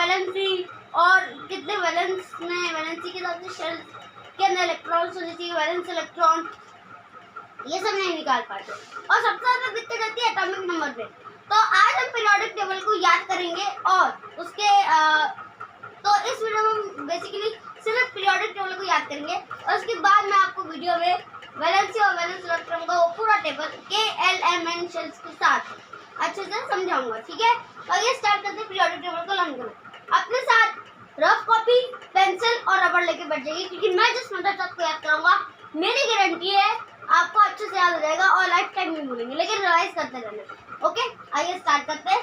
Valency और कितने valency के हिसाब से शेल के अंदर इलेक्ट्रॉन्स होने चाहिए, वैलेंस इलेक्ट्रॉन, ये सब नहीं निकाल पाते। और सबसे ज्यादा दिक्कत आती है एटॉमिक नंबर पे। तो आज हम पीरियोडिक टेबल को याद करेंगे और उसके तो इस वीडियो में हम बेसिकली सिर्फ पीरियोडिक टेबल को याद करेंगे और उसके बाद मैं आपको वीडियो में वैलेंसी और वैलेंस इलेक्ट्रॉन का वो पूरा टेबल KLMN शेल्स के साथ अच्छे से समझाऊंगा, ठीक है। तो ये स्टार्ट करते हैं पीरियोडिक टेबल को लर्न करना। अपने साथ रफ कॉपी, पेंसिल और रबड़ लेके बैठ जाइए, क्योंकि मैं जिस मेथड से आपको याद कराऊंगा मेरी गारंटी है आपको अच्छे से याद हो जाएगा और लाइफ टाइम नहीं भूलेंगे, लेकिन रिवाइज करते रहना। ओके, आइए स्टार्ट करते हैं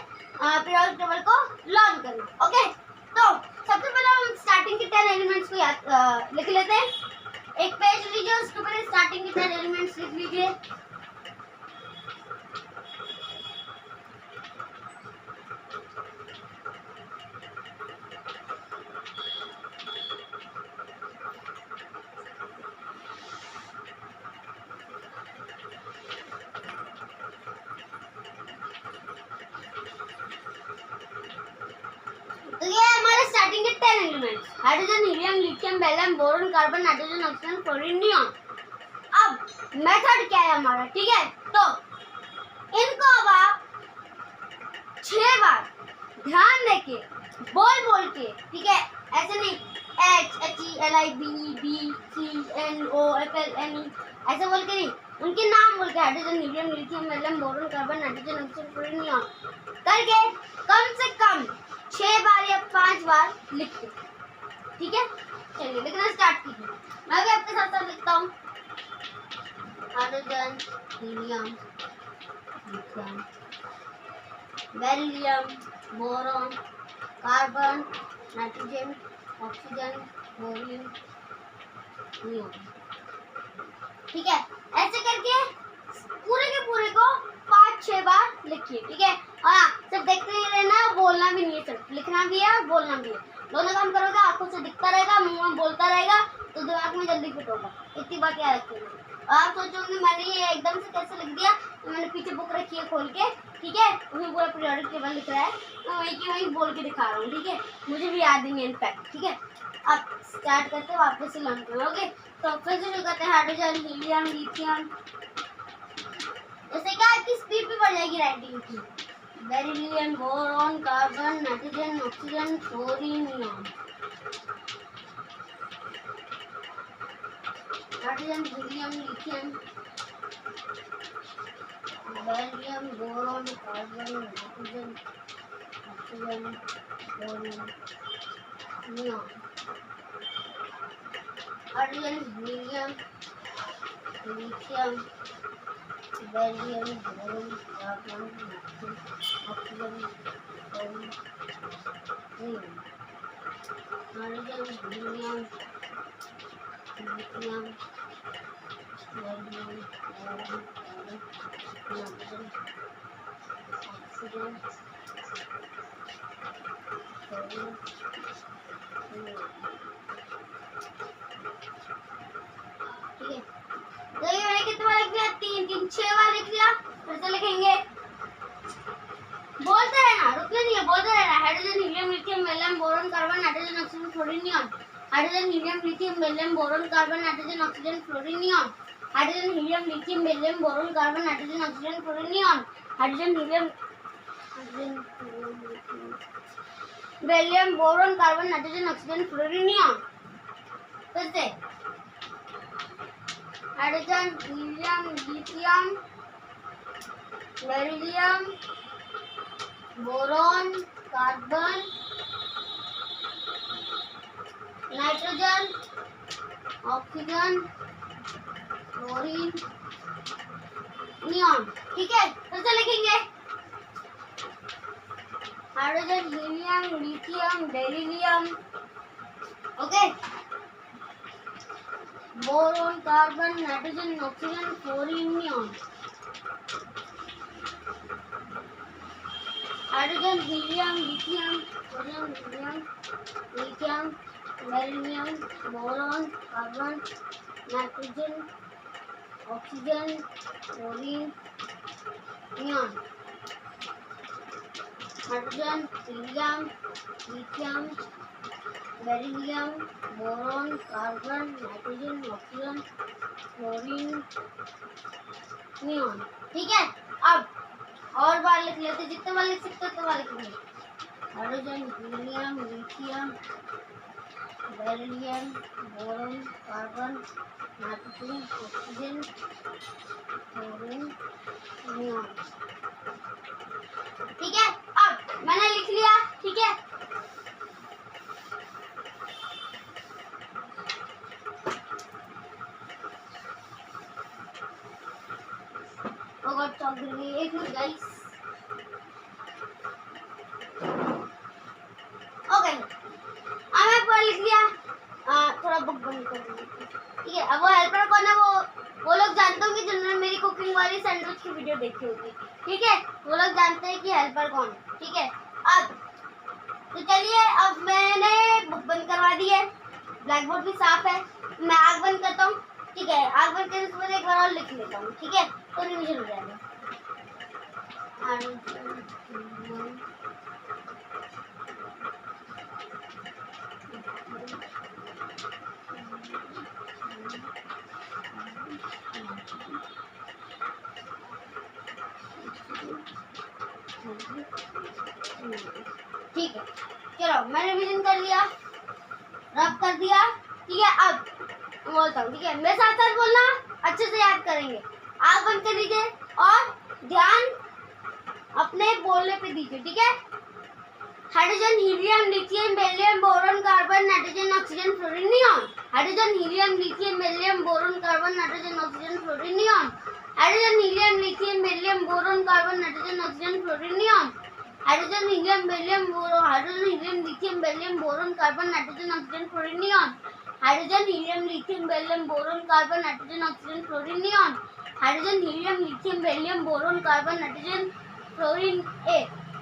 पीरियोडिक टेबल को लर्न करना। ओके, तो सबसे पहले हम स्टार्टिंग के 10 एलिमेंट्स को याद लिख लेते हैं। एक पेज लीजिए, उसके ऊपर स्टार्टिंग के 10 एलिमेंट्स लिख लीजिए। तो ये हमारे स्टार्टिंग के 10 elements, hydrogen, helium, lithium, beryllium, boron, carbon, nitrogen, oxygen, fluorine, neon. अब मेथड क्या है हमारा, ठीक है। तो इनको अब आप 6 बार ध्यान देके बोल के, ठीक है, ऐसे नहीं HHELIBBCNOFLNE ऐसे बोल के नहीं, उनके नाम बोल के hydrogen, helium, lithium, beryllium, boron, carbon, nitrogen, oxygen, fluorine, neon करके कम से कम 6 बार या 5 बार लिखते, ठीक है। चलिए लिखना स्टार्ट कीजिए। मैं भी आपके साथ साथ लिखता हूँ। Hydrogen, helium, lithium, beryllium, boron, carbon, nitrogen, oxygen, fluorine, neon, ठीक है। ऐसे करके पूरे के पूरे को 5-6 बार लिखिए, ठीक है। और हाँ, सिर्फ देखते नहीं रहना है, बोलना भी नहीं है, सिर्फ लिखना भी है और बोलना भी है, दोनों काम करोगे। आंखों से दिखता रहेगा, मुंह में बोलता रहेगा, तो दिमाग में जल्दी फिट होगा। इतनी बात याद रखिएगा। और आप सोचोगे मैंने ये एकदम से कैसे लिख दिया, तो मैंने पीछे बुक रखी है खोल के, ठीक है, उसमें पूरा पीरियोडिक टेबल लिख रहा है, मैं वहीं की वहीं बोल के दिखा रहा हूँ, ठीक है। मुझे भी याद नहीं है इनफैक्ट, ठीक है। अब स्टार्ट करते हैं, वापस से लर्न करोगे। तो फिर से शुरू करते हैं। हाइड्रोजन, हीलियम, लिथियम, जैसे क्या आपकी स्पीड भी बढ़ जाएगी राइटिंग की। Beryllium, boron, carbon, nitrogen, oxygen, fluorine, neon. Hydrogen, helium, lithium, beryllium, boron, carbon, nitrogen, oxygen, fluorine, neon. Hydrogen, helium, lithium, beryllium, boron, carbon, nitrogen, oxygen, fluorine, neon. Hydrogen, helium, lithium, beryllium, boron, carbon, nitrogen, oxygen, fluorine, neon, ठीक है। तो ये मैंने कितने बार लिख दिया? 6 बार लिख दिया। फिर से लिखेंगे, बोलते रहना, रुकना नहीं है, बोलते रहना। Hydrogen, helium, lithium, beryllium, boron, carbon, nitrogen, oxygen, fluorine, neon. Hydrogen, helium, lithium, beryllium, boron, carbon, nitrogen, oxygen, fluorine, neon. Hydrogen, helium, lithium, beryllium, boron, carbon, nitrogen, oxygen, fluorine, neon. Hydrogen, helium, beryllium, boron, carbon, nitrogen, oxygen, fluorine, neon. फिर से hydrogen, helium, lithium, beryllium, boron, carbon, nitrogen, oxygen, fluorine, neon, ठीक है। फिर से लिखेंगे hydrogen, helium, lithium, beryllium, okay, boron, carbon, nitrogen, oxygen, fluorine, neon. Hydrogen, helium, lithium, lithium, beryllium, boron, carbon, nitrogen, oxygen, fluorine, neon. Hydrogen, helium, lithium, beryllium, boron, carbon, nitrogen, oxygen, fluorine, neon. ठीक है, अब और बार लिख लेते, जितने बार लिख सकते उतने बार लिखेंगे। Hydrogen, helium, lithium, beryllium, boron, carbon, nitrogen, oxygen, fluorine, neon. ठीक है, अब मैंने लिख लिया। ठीक है, एक मिनट गाइस। ओके, अब मैं पूरा लिख लिया। थोड़ा बुक बंद कर दूंगी। ठीक है, अब वो हेल्पर कौन है, वो लोग जानते होंगे जिन्होंने मेरी कुकिंग वाली सैंडविच की वीडियो देखी होगी। ठीक है, वो लोग जानते हैं कि हेल्पर कौन है। ठीक है, अब तो चलिए, अब मैंने बुक बंद करवा दी है, ब्लैक बोर्ड भी साफ है। मैं आग बंद करता हूँ। ठीक है, आग बंद करने से पहले एक बार और लिख लेता हूँ। ठीक है, तो रिवीजन हो जाएगा। ठीक है, चलो मैंने रिवीजन कर लिया, रब कर दिया। ठीक है, अब बोलता हूँ। ठीक है, मेरे साथ साथ बोलना, अच्छे से याद करेंगे। आग बंद कर लीजिए और ध्यान अपने बोलने पे दीजिए। ठीक है, hydrogen, helium, lithium, beryllium, boron, carbon, nitrogen, oxygen, fluorine, neon. Hydrogen, helium, lithium, beryllium, boron, carbon, nitrogen, oxygen, fluorine, neon. Hydrogen, helium, lithium, beryllium, boron, carbon, nitrogen, oxygen, fluorine, neon. Hydrogen, helium, beryllium, boron, hydrogen, helium, lithium, beryllium, boron, carbon, nitrogen, oxygen, fluorine, neon. Hydrogen, helium, lithium, beryllium, boron, carbon, nitrogen, oxygen, fluorine, neon. Hydrogen, helium, lithium, beryllium, boron, carbon, nitrogen, fluorine,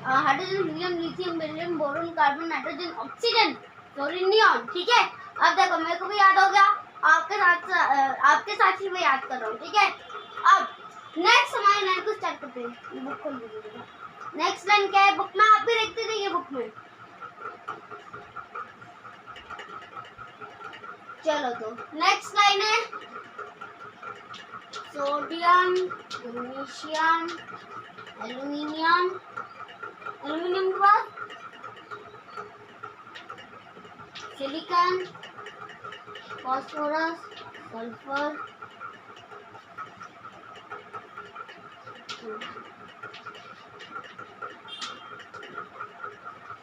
hydrogen, helium, lithium, beryllium, boron, carbon, nitrogen, oxygen, fluorine, neon. ठीक है, अब देखो मेरे को भी याद हो गया, आपके साथ ही मैं याद कर रहा हूँ। ठीक है, अब नेक्स्ट हमारी लाइन को स्टार्ट करते हैं। बुक खोल दीजिए। नेक्स्ट लाइन क्या है बुक में, आप भी देखते रहिए बुक में। चलो, तो नेक्स्ट लाइन है सोडियम, मैग्नीशियम, एल्यूमिनियम, एल्यूमिनियम के बाद सिलिकॉन, फास्फोरस, सल्फर,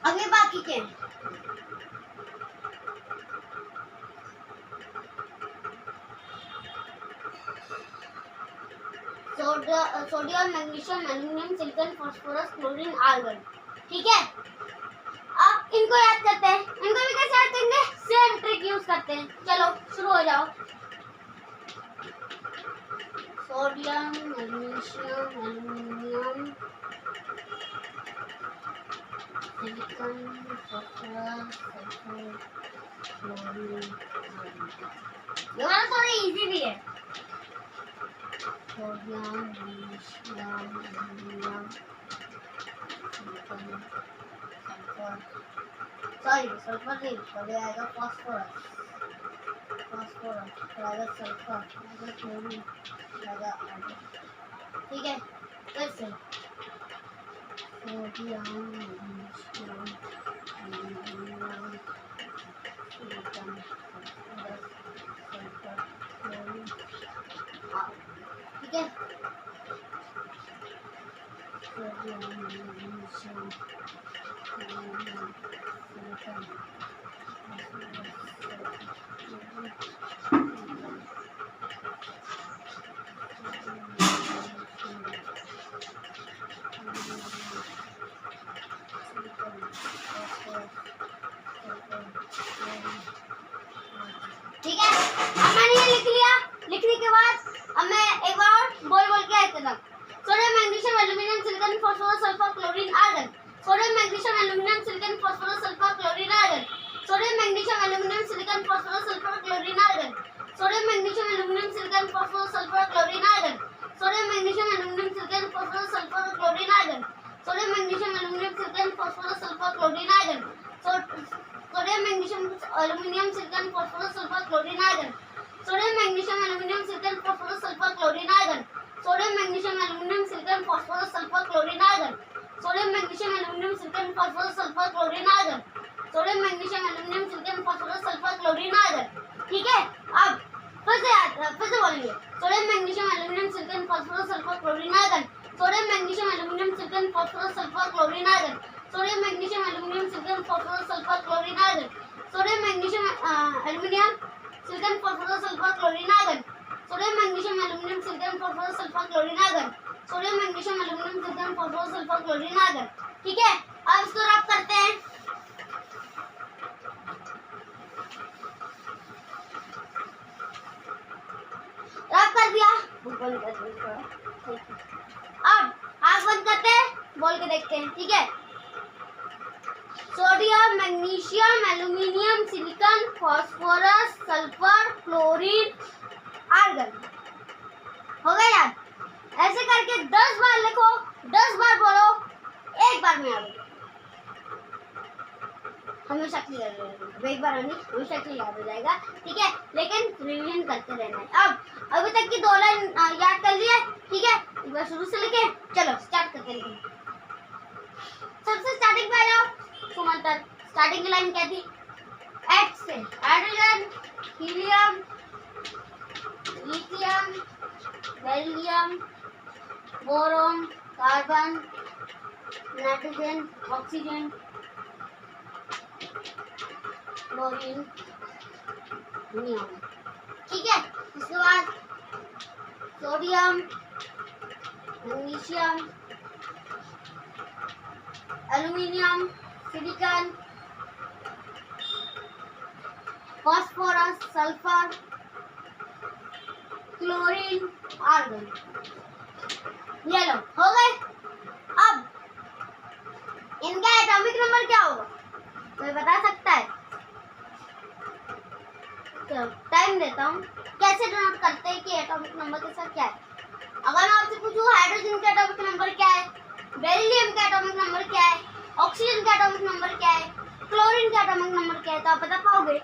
आगे बाकी के sodium, magnesium, aluminium, silicon, phosphorus, chlorine, argon. ठीक है, अब इनको याद करते हैं। इनको भी कैसे याद करेंगे, सेम ट्रिक यूज करते हैं। चलो शुरू हो जाओ। Sodium, magnesium, aluminium, silicon, phosphorus, sulphur, chlorine, ये वाला थोड़ा इजी भी है। Sodium, magnesium, aluminium, silicon, sulphur, sulphur नहीं, पहले आएगा फास्फोरस, फिर आएगा सल्फर, आएगा क्लोरीन, आएगा आर्गन। ठीक है, कैसे sodium, magnesium, aluminium, silicon, phosphorus, sulphur, chlorine, ठीक है, सोडियम, मैग्नीशियम, एल्यूमिनियम, सिलिकॉन, ठीक है, अब मैंने ये लिख लिया। लिखने के बाद अब मैं एक बार बोल के ऐड करना। Sodium, magnesium, aluminium, silicon, phosphorus, sulphur, chlorine, argon. Sodium, magnesium, aluminium, silicon, phosphorus, sulphur, chlorine, argon. Sodium, magnesium, aluminium, silicon, phosphorus, sulphur, chlorine, argon. Sodium, magnesium, aluminium, silicon, phosphorus, sulphur, chlorine, argon. Sodium, magnesium, aluminium, silicon, phosphorus, sulphur, chlorine, argon. Sodium magnesium aluminium silicon phosphorus sulphur chlorine argon, sodium magnesium aluminium silicon phosphorus sulphur chlorine argon, sodium magnesium aluminium silicon phosphorus sulphur chlorine argon, sodium magnesium aluminium silicon phosphorus sulphur chlorine argon, sodium magnesium aluminium silicon phosphorus sulphur chlorine argon, sodium magnesium aluminium silicon phosphorus sulphur chlorine argon. ठीक है, अब फिर से बोलेंगे, sodium magnesium aluminium silicon phosphorus sulphur chlorine argon, sodium magnesium aluminium silicon phosphorus sulphur chlorine argon, sodium magnesium aluminium silicon phosphorus sulphur chlorine argon, sodium magnesium aluminium silicon phosphorus sulphur chlorine argon, sodium magnesium aluminium silicon phosphorus sulphur chlorine argon, sodium magnesium aluminium silicon phosphorus sulphur chlorine argon. ठीक है, अब इसको रब करते हैं। रब कर दिया, अब आग बंद करते हैं, बोल के देखते हैं। ठीक है, sodium magnesium aluminium silicon phosphorus sulphur chlorine argon. हो गया याद? ऐसे करके 10 बार लिखो, 10 बार बोलो, एक बार में आ गई, हमेशा क्लियर रहेगा। एक बार नहीं, हमेशा क्लियर याद हो जाएगा। ठीक है, लेकिन रिवीजन करते रहना है। अब अभी तक की 2 लाइन याद कर लिए। ठीक है, एक बार शुरू से लिखे, चलो स्टार्ट करते हैं। सबसे स्टार्टिंग पे आ जाओ, सुमंतर। स्टार्टिंग की लाइन क्या थी? H से hydrogen, helium, lithium, beryllium, boron, carbon, nitrogen, oxygen, chlorine, neon. ठीक है, उसके बाद sodium, magnesium, aluminium, silicon, phosphorus, sulphur, chlorine, argon. ये लो, हो गए। अब इनका एटॉमिक नंबर क्या होगा, कोई बता सकता है? तो टाइम देता हूँ। कैसे डिनोट करते हैं कि एटॉमिक नंबर के साथ क्या है? अगर मैं आपसे पूछूं हाइड्रोजन का एटॉमिक नंबर क्या है, बेरिलियम का एटॉमिक नंबर क्या है, ऑक्सीजन का एटॉमिक नंबर क्या है, क्लोरीन का एटॉमिक नंबर क्या है, तो आप बता पाओगे?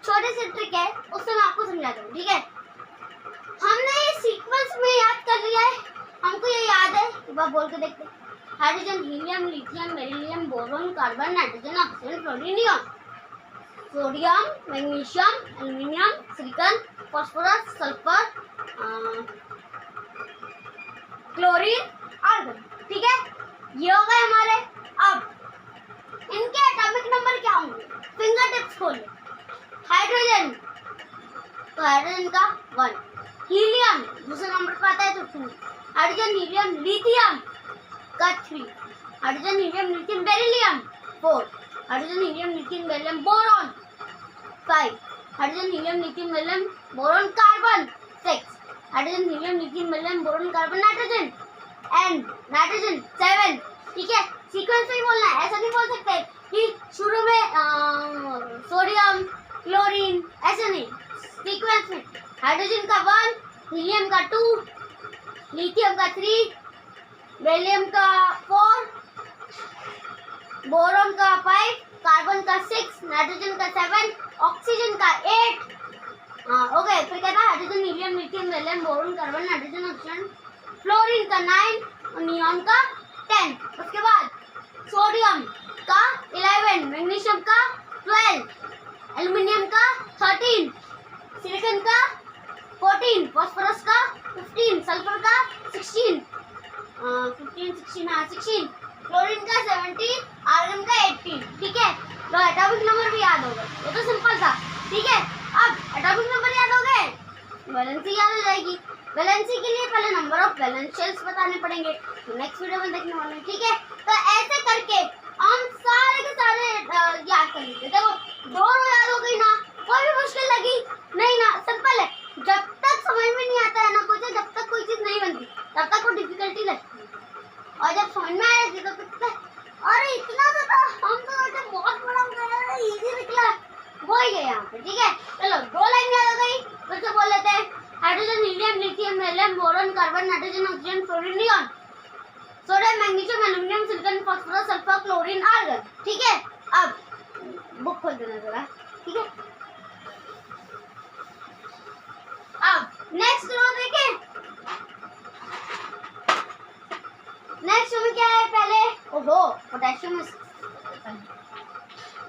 छोटी सी ट्रिक है, उससे मैं आपको समझाता हूँ। ठीक है, हमने ये सीक्वेंस में याद कर लिया है, हमको ये याद है। एक बार बोल के देखते हैं। Hydrogen, helium, lithium, beryllium, boron, carbon, nitrogen, oxygen, chlorine, neon. Sodium, magnesium, aluminium, silicon, phosphorus, sulphur, chlorine, argon. ठीक है, ये हो गए हमारे। अब इनके एटॉमिक नंबर क्या होंगे? फिंगर टिप्स खोलिए। हाइड्रोजन, तो हाइड्रोजन का 1, हीलियम दूसरे नंबर पर आता है तो 2, हाइड्रोजन, हीलियम, लिथियम का 3, hydrogen, helium, lithium, beryllium 4, hydrogen, helium, lithium, beryllium, boron 5, hydrogen, helium, lithium, beryllium, boron, carbon 6, hydrogen, helium, lithium, beryllium, boron, carbon, nitrogen and nitrogen 7। ठीक है, सीक्वेंस में ही बोलना है, ऐसा नहीं बोल सकते कि शुरू में सोडियम, क्लोरीन, ऐसे नहीं, सीक्वेंस में। हाइड्रोजन का 1, हीलियम का 2, लिथियम का 3, बेरिलियम का 4, बोरॉन का 5, कार्बन का 6, नाइट्रोजन का 7, ऑक्सीजन का 8। हो गए। फिर कहता है hydrogen, helium, lithium, beryllium, boron, carbon, nitrogen, oxygen, fluorine का 9 और नियॉन का 10। उसके बाद सोडियम का 11, मैग्नीशियम का 12, एल्युमिनियम का 13, सिलिकॉन का 14, फास्फोरस का 15, सल्फर का 16, 16, क्लोरीन का 17, आर्गन का 18। ठीक है, तो एटॉमिक नंबर भी याद हो गए, ये तो सिंपल था। ठीक है, अब एटॉमिक नंबर याद हो गए, वैलेंसी याद हो जाएगी। वैलेंसी के लिए पहले नंबर ऑफ वैलेंस शेल्स बताने पड़ेंगे, तो नेक्स्ट वीडियो में देखने वाले हैं। ठीक है, तो ऐसे करके हम सारे के सारे याद कर लीजिए। देखो 2 याद हो गई ना, कोई भी मुश्किल लगी नहीं ना, सिंपल है। जब तक समझ में नहीं आता है ना कुछ, जब तक कोई चीज नहीं बनती तब तक वो डिफिकल्टी लगती है, और जब समझ में आएगी तो अरे इतना तो था, हम तो बहुत बड़ा इजी निकला, वो ही है यहाँ पे। ठीक है, चलो 2 लाइन याद हो गई, फिर से बोल लेते हैं। Hydrogen, helium, lithium, beryllium, boron, carbon, nitrogen, oxygen, fluorine, neon. Sodium, magnesium, aluminium, silicon, phosphorus, sulphur, chlorine, argon. ठीक है, अब बुक खोल देना जरा। ठीक है, अब नेक्स्ट रो देखें। नेक्स्ट में क्या है पहले? ओहो, पोटेशियम।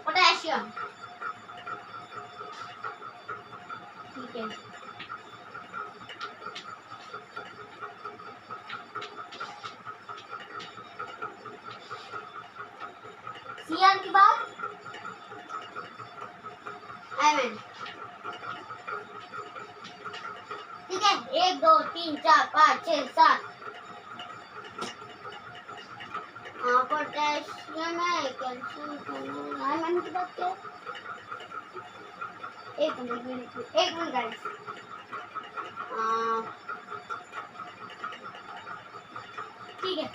पोटेशियम, ठीक है, Cr के बाद Mn। ठीक है, 1 2 3 4 5 6 7 पोटेशियम है, कैल्शियम है। Mn के बाद क्या है? एक मिनट गाइस। ठीक है,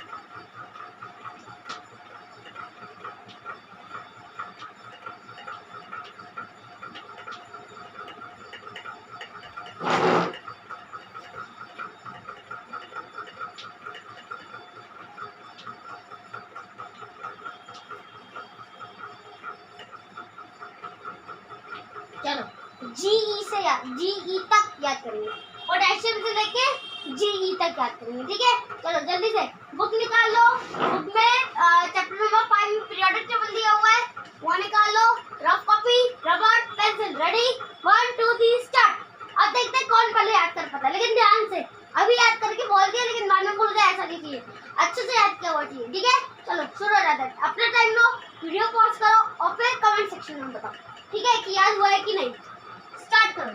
चलो GE तक याद करेंगे, पोटेशियम से लेके GE तक याद करेंगे। ठीक है, चलो जल्दी से बुक निकाल लो। बुक में चैप्टर नंबर 5 में पीरियोडिक टेबल दिया हुआ है, वो निकाल लो। Rough copy, rubber, pencil ready. 1 2 3 start. अब देखते हैं कौन पहले याद कर पाता है, लेकिन ध्यान से। अभी याद करके बोल दिया लेकिन बाद में भूल गया, ऐसा नहीं चाहिए, अच्छे से याद किया हुआ चाहिए। ठीक है, चलो शुरू हो जाता है। अपना टाइम लो, वीडियो पॉज करो और फिर कमेंट सेक्शन में बताओ, ठीक है, कि याद हुआ है कि नहीं। स्टार्ट करो।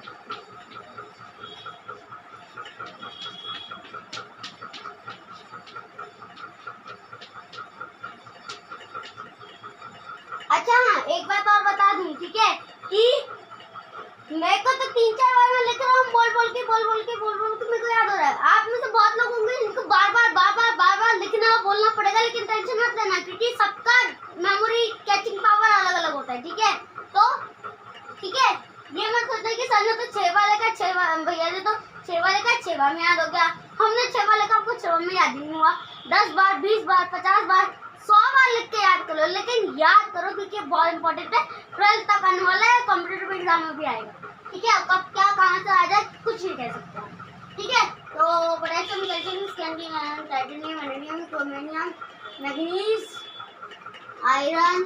अच्छा हाँ, एक बात और बता दूं, ठीक है, कि मेरे को तो 3-4 बार मैं लिख रहा हूँ, बोल बोल के मेरे को याद हो रहा है। आप में से बहुत लोग होंगे इनको बार बार लिखना और बोलना पड़ेगा, लेकिन टेंशन मत लेना क्योंकि सबका मेमोरी कैचिंग पावर अलग अलग होता है। ठीक है, तो ठीक है, ये मत सोचना कि सर ने तो 6 वाले का 6 भैया ने तो 6 वाले का 6 बार में याद हो गया। हमने 6 वाले का आपको 6 बार में याद नहीं हुआ। 10 बार, 20 बार, 50 बार, 100 बार लिख के याद करो, लेकिन याद करो क्योंकि बहुत इंपॉर्टेंट है। 12th तक आने वाला है, कॉम्पिटिटिव एग्जाम में भी आएगा। ठीक है, कब क्या कहाँ से आ जाए कुछ नहीं कह सकते। ठीक है, तो potassium, calcium, scandium, titanium, vanadium, chromium, manganese, iron,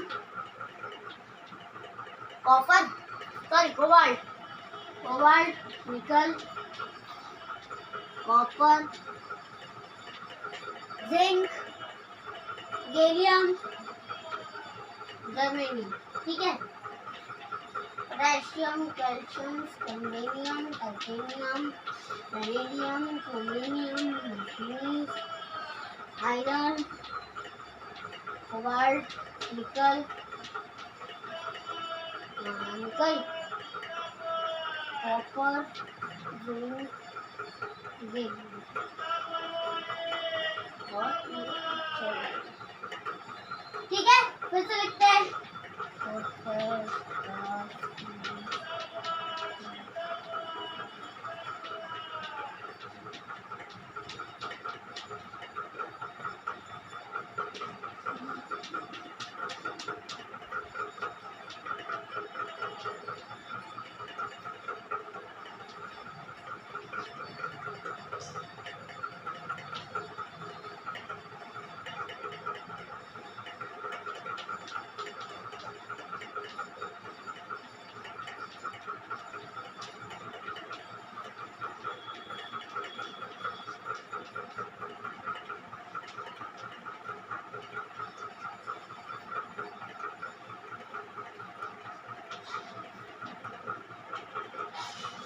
copper, sorry cobalt, nickel, copper, zinc, gallium, germanium. ठीक है, potassium, calcium, scandium, titanium, vanadium, chromium, manganese, iron, cobalt, nickel, copper, zinc, gallium और ठीक है, फिर से लिखते हैं।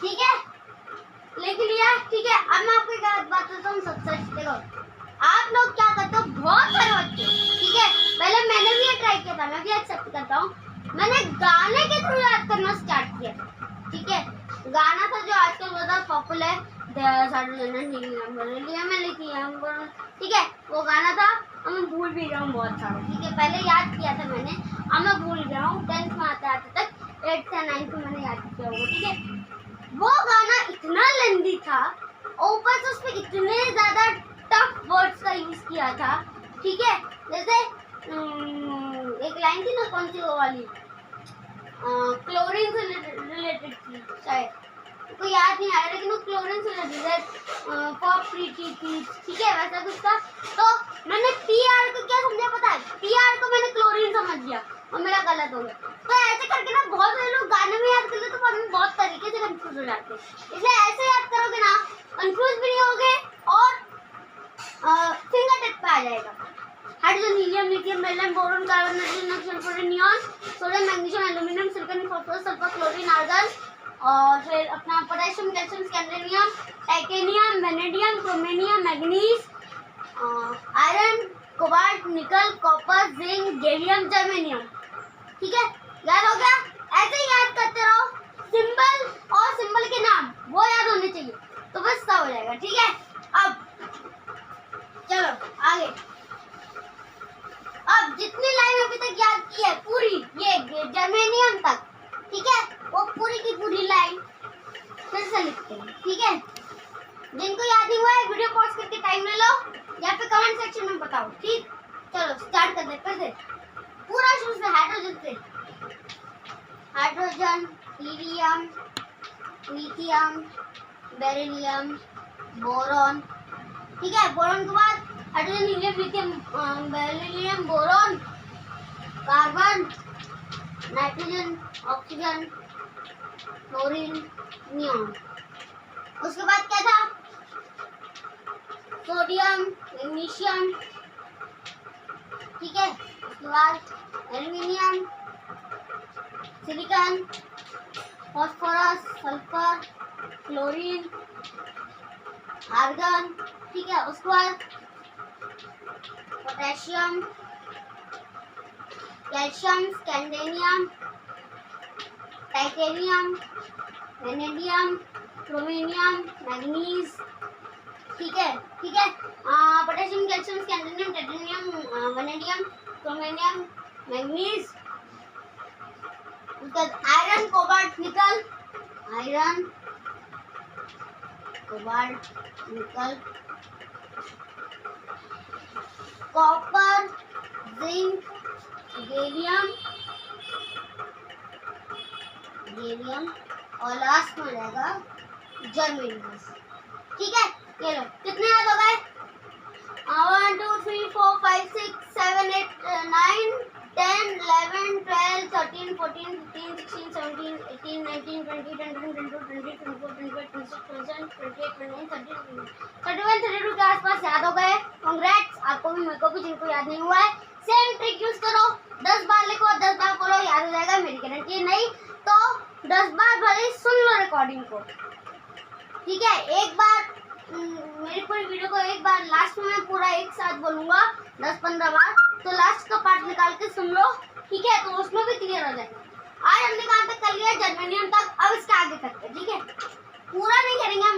ठीक है, लिख लिया। ठीक है, अब मैं आपको एक बात बताता हूँ, सबसे देखो, आप लोग क्या करते हो, बहुत सारे बच्चे, ठीक है, पहले मैंने भी ये ट्राई किया था, मैं भी एक्सेप्ट करता हूँ, मैंने गाने के थ्रू याद करना स्टार्ट किया था। ठीक है, गाना था जो आजकल बहुत पॉपुलर है, ठीक है, वो गाना था, अब मैं भूल भी गया हूँ बहुत सारा। ठीक है, पहले याद किया था मैंने, अब मैं भूल गया हूँ। 10th में आते तक 8th या 9th में मैंने याद किया होगा। ठीक है, वो गाना इतना लेंदी था और ऊपर से उसमें इतने ज्यादा टफ वर्ड्स का यूज किया था ठीक है, जैसे एक लाइन थी ना, कौन सी वो वाली, क्लोरीन से रिलेटेड थी शायद, को याद नहीं आ रहा, लेकिन वो क्लोरीन से रिलेटेड है, कॉपरीटी थी, ठीक है, वैसा कुछ था। तो मैंने पीआर को क्या समझा पता है, पीआर को मैंने क्लोरीन समझ लिया और मेरा गलत हो गया। तो ऐसे करके ना बहुत सारे लोग गाने में याद करते तो हम बहुत तरीके से कंफ्यूज हो जाते हैं, इसलिए ऐसे याद करोगे ना, कंफ्यूज भी नहीं होगे और फिंगर टिप पे आ जाएगा। Hydrogen, helium, lithium, beryllium, boron, carbon, nitrogen, sulphur, neon, sodium, magnesium, aluminium, silicon, phosphorus, sulphur, chlorine, argon, और फिर अपना potassium, calcium, scandium, titanium, vanadium, chromium, manganese, iron, cobalt, nickel, copper, zinc, gallium, germanium. ठीक है, याद हो गया? ऐसे ही याद करते रहो, सिंबल और सिंबल के नाम वो याद होने चाहिए, तो बस सब हो जाएगा। ठीक है, अब चलो आगे। अब जितनी लाइन अभी तक याद की है पूरी, ये जर्मेनियम तक, ठीक है, वो पूरी की पूरी लाइन फिर से लिखते हैं। ठीक है, जिनको याद नहीं हुआ है वीडियो पॉज करके टाइम ले लो या फिर कमेंट सेक्शन में बताओ। ठीक, चलो स्टार्ट करते हैं फिर से पूरा शुरू से, हाइड्रोजन से। Hydrogen, helium, lithium, beryllium, boron. ठीक है, बोरॉन के बाद hydrogen, helium, lithium, beryllium, boron, carbon, nitrogen, oxygen, chlorine, neon. उसके बाद क्या था, सोडियम, मैग्नीशियम। ठीक है, उसके बाद aluminium, silicon, phosphorus, sulphur, chlorine, argon. ठीक है, उसके बाद potassium, calcium, scandium, titanium, vanadium, chromium, manganese. ठीक है, ठीक है, potassium, calcium, scandium, titanium, vanadium, chromium, manganese. उसके बाद iron, cobalt, nickel, iron, cobalt, nickel, copper, zinc, gallium, और लास्ट में रहेगा जर्मेनियम। ठीक है, ये लो, कितने याद हो गए? 1 2 3 4 5 6 7 8 9 10 11 12 13 14 15 16 17 18 19 20 21 22 23 24 25 26 27 28 29 30 31 32 के आसपास याद हो गए। कांग्रेट्स, आपको भी, मेरे को भी, जिनको याद नहीं हुआ है सेम ट्रिक यूज करो, 10 बार लिखो, 10 बार बोलो, याद हो जाएगा। मेरी गारंटी है, नहीं तो 10 बार भले सुन लो रिकॉर्डिंग को। ठीक है, एक बार मेरी पूरी वीडियो को एक बार लास्ट में मैं पूरा एक साथ बोलूंगा 10-15 बार, तो लास्ट का पार्ट निकाल के सुन लो। ठीक है, तो उसमें भी क्लियर हो जाएगा। आज हमने कहाँ तक कर लिया, जर्मेनियम तक, अब इसके आगे करते हैं। ठीक है, पूरा नहीं करेंगे हम।